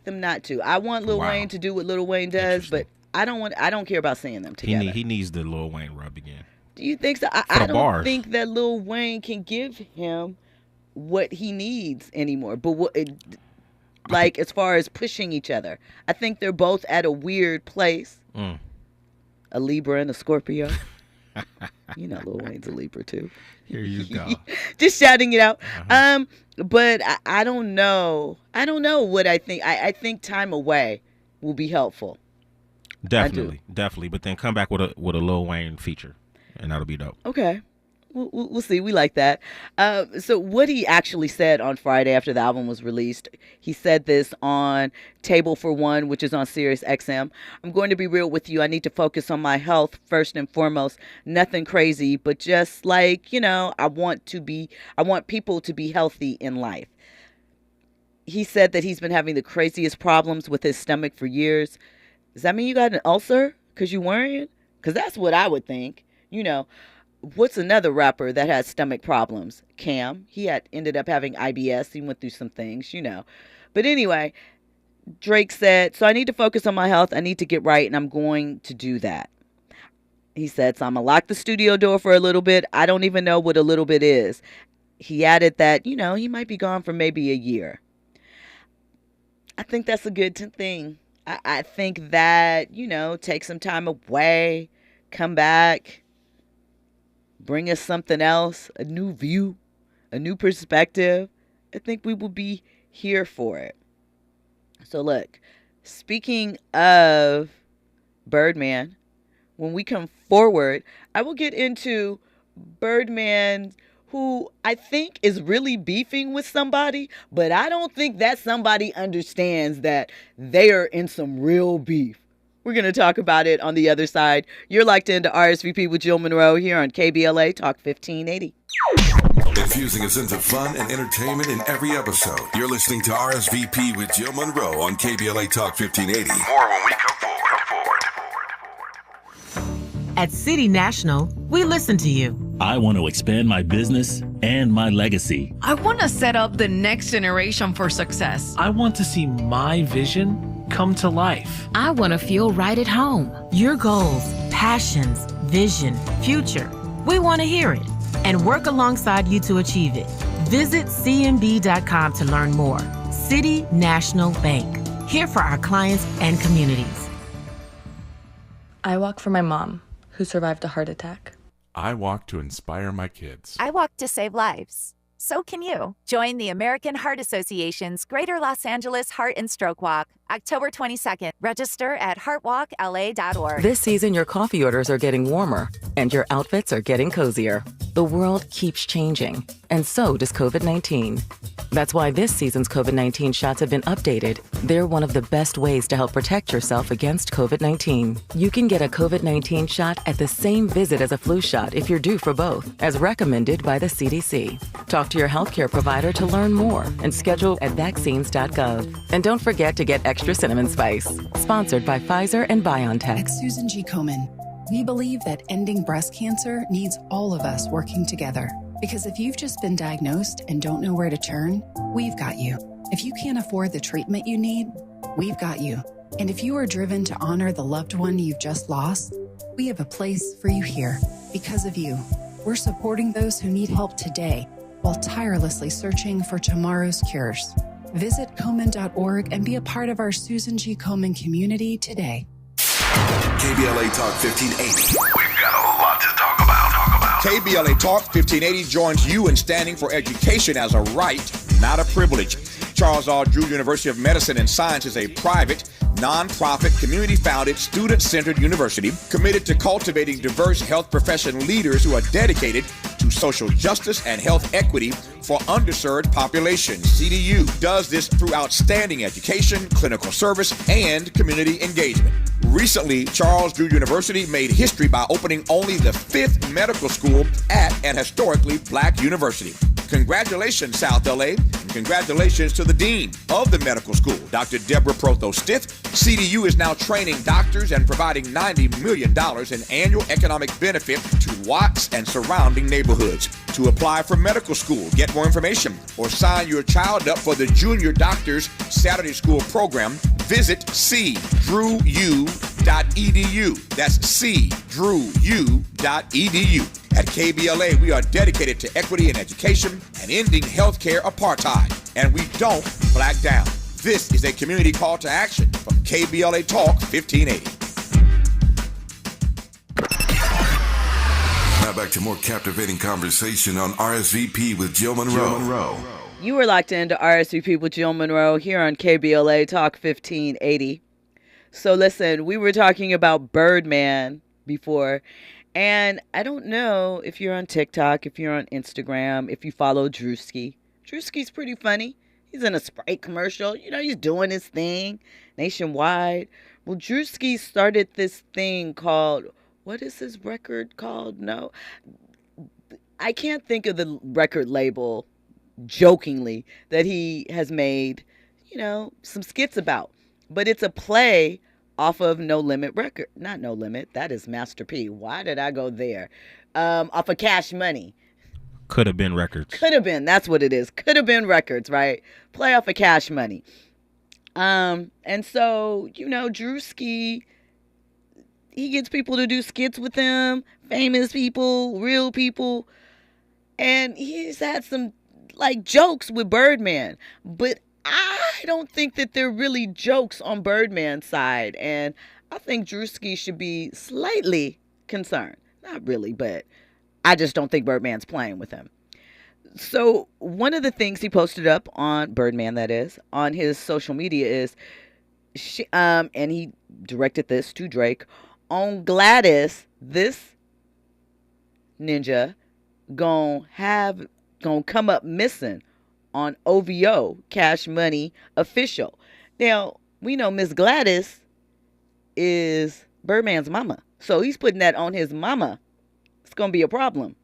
them not to. I want Lil Wayne to do what Lil Wayne does, but I don't care about seeing them together. He needs the Lil Wayne rub again. Do you think so? I don't think that Lil Wayne can give him what he needs anymore. But as far as pushing each other, I think they're both at a weird place. A Libra and a Scorpio. You know Lil Wayne's a Libra too. Here you go. Just shouting it out. But I don't know. I don't know what I think. I think time away will be helpful. Definitely. But then come back with a Lil Wayne feature, and that'll be dope. Okay. We'll see. We like that. So what he actually said on Friday after the album was released, he said this on Table for One, which is on Sirius XM. I'm going to be real with you. I need to focus on my health first and foremost. Nothing crazy, but just like, I want people to be healthy in life. He said that he's been having the craziest problems with his stomach for years. Does that mean you got an ulcer because you're worrying? Because that's what I would think. What's another rapper that has stomach problems? Cam. He ended up having IBS. He went through some things, But anyway, Drake said, so I need to focus on my health. I need to get right, and I'm going to do that. He said, so I'm going to lock the studio door for a little bit. I don't even know what a little bit is. He added that, he might be gone for maybe a year. I think that's a good thing. I think that, take some time away, come back, bring us something else, a new view, a new perspective. I think we will be here for it. So look, speaking of Birdman, when we come forward, I will get into Birdman, who I think is really beefing with somebody, but I don't think that somebody understands that they are in some real beef. We're going to talk about it on the other side. You're locked into RSVP with Jill Munroe here on KBLA Talk 1580. Infusing a sense of fun and entertainment in every episode. You're listening to RSVP with Jill Munroe on KBLA Talk 1580. More when we come forward. At City National, we listen to you. I want to expand my business and my legacy. I want to set up the next generation for success. I want to see my vision come to life. I want to feel right at home. Your goals, passions, vision, future. We want to hear it and work alongside you to achieve it. Visit cnb.com to learn more. City National Bank. Here for our clients and communities. I walk for my mom, who survived a heart attack. I walk to inspire my kids. I walk to save lives. So can you. Join the American Heart Association's Greater Los Angeles Heart and Stroke Walk, October 22nd. Register at heartwalkla.org. This season, your coffee orders are getting warmer, and your outfits are getting cozier. The world keeps changing, and so does COVID-19. That's why this season's COVID-19 shots have been updated. They're one of the best ways to help protect yourself against COVID-19. You can get a COVID-19 shot at the same visit as a flu shot if you're due for both, as recommended by the CDC. Talk to your healthcare provider to learn more and schedule at vaccines.gov. And don't forget to get extra cinnamon spice. Sponsored by Pfizer and BioNTech. Like Susan G. Komen, we believe that ending breast cancer needs all of us working together. Because if you've just been diagnosed and don't know where to turn, we've got you. If you can't afford the treatment you need, we've got you. And if you are driven to honor the loved one you've just lost, we have a place for you here. Because of you, we're supporting those who need help today while tirelessly searching for tomorrow's cures. Visit Komen.org and be a part of our Susan G. Komen community today. KBLA Talk 1580. We've got a lot to talk about. KBLA Talk 1580 joins you in standing for education as a right, not a privilege. Charles R. Drew University of Medicine and Science is a private, non-profit, community-founded, student-centered university committed to cultivating diverse health profession leaders who are dedicated to social justice and health equity for underserved populations. CDU does this through outstanding education, clinical service, and community engagement. Recently, Charles Drew University made history by opening only the 5th medical school at an historically black university. Congratulations, South LA, and congratulations to the dean of the medical school, Dr. Deborah Protho-Stith. CDU is now training doctors and providing $90 million in annual economic benefit to Watts and surrounding neighborhoods. To apply for medical school, get more information, or sign your child up for the Junior Doctors Saturday School program, visit cdrewu.edu. That's cdrewu.edu. At KBLA, we are dedicated to equity in education and ending healthcare apartheid. And we don't black down. This is a community call to action from KBLA Talk 1580. back to more captivating conversation on RSVP with Jill Munroe. You were locked into RSVP with Jill Munroe here on KBLA Talk 1580. So listen, we were talking about Birdman before, and I don't know if you're on TikTok, if you're on Instagram, if you follow Drewski. Drewski's pretty funny. He's in a Sprite commercial. You know, he's doing his thing nationwide. Well, Drewski started this thing called, what is his record called? No, I can't think of the record label, jokingly, that he has made, you know, some skits about. But it's a play off of No Limit record. Not No Limit. That is Master P. Why did I go there? Off of Cash Money. Could have been records. Could have been. That's what it is. Could have been records, right? Play off of Cash Money. And so, you know, Drewski, he gets people to do skits with him, famous people, real people. And he's had some, like, jokes with Birdman. But I don't think that they're really jokes on Birdman's side. And I think Drewski should be slightly concerned. Not really, but I just don't think Birdman's playing with him. So one of the things he posted up on Birdman, that is, on his social media is, and he directed this to Drake, on Gladys, this ninja gonna come up missing on OVO, Cash Money Official. Now, we know Miss Gladys is Birdman's mama. So he's putting that on his mama. It's going to be a problem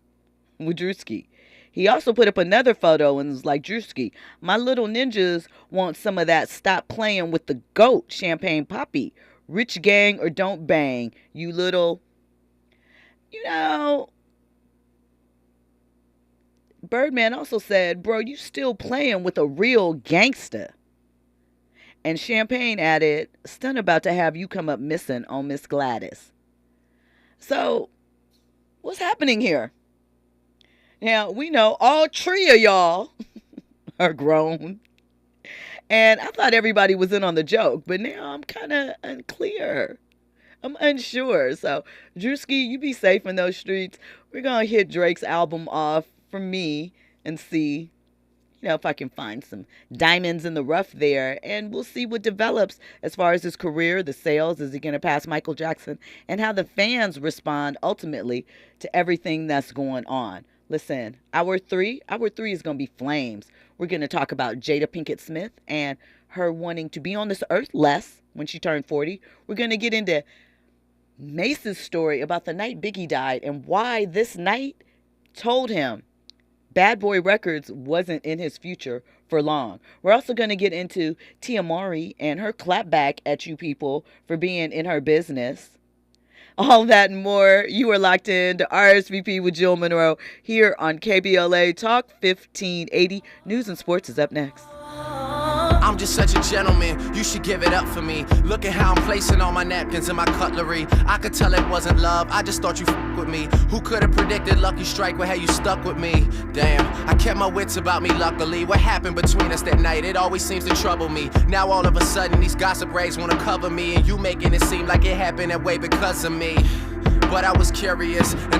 with Drewski. He also put up another photo and was like, Drewski, my little ninjas want some of that stop playing with the goat, Champagne Poppy. Rich gang or don't bang, you little, you know. Birdman also said, bro, you still playing with a real gangster. And Champagne added, stun about to have you come up missing on Miss Gladys. So, what's happening here? Now, we know all three of y'all are grown. And I thought everybody was in on the joke, but now I'm kind of unclear. I'm unsure. So, Drewski, you be safe in those streets. We're going to hit Drake's album off for me and see, you know, if I can find some diamonds in the rough there. And we'll see what develops as far as his career, the sales. Is he going to pass Michael Jackson? And how the fans respond ultimately to everything that's going on. Listen, hour three is going to be flames. We're going to talk about Jada Pinkett Smith and her wanting to be on this earth less when she turned 40. We're going to get into Mace's story about the night Biggie died and why this night told him Bad Boy Records wasn't in his future for long. We're also going to get into Tia Mowry and her clapback at you people for being in her business. All that and more. You are locked in to RSVP with Jill Munroe here on KBLA Talk 1580. News and sports is up next. I'm just such a gentleman, you should give it up for me. Look at how I'm placing all my napkins and my cutlery. I could tell it wasn't love, I just thought you with me. Who could have predicted Lucky Strike would have you stuck with me? Damn, I kept my wits about me luckily. What happened between us that night? It always seems to trouble me. Now all of a sudden these gossip rags wanna cover me, and you making it seem like it happened that way because of me. But I was curious, and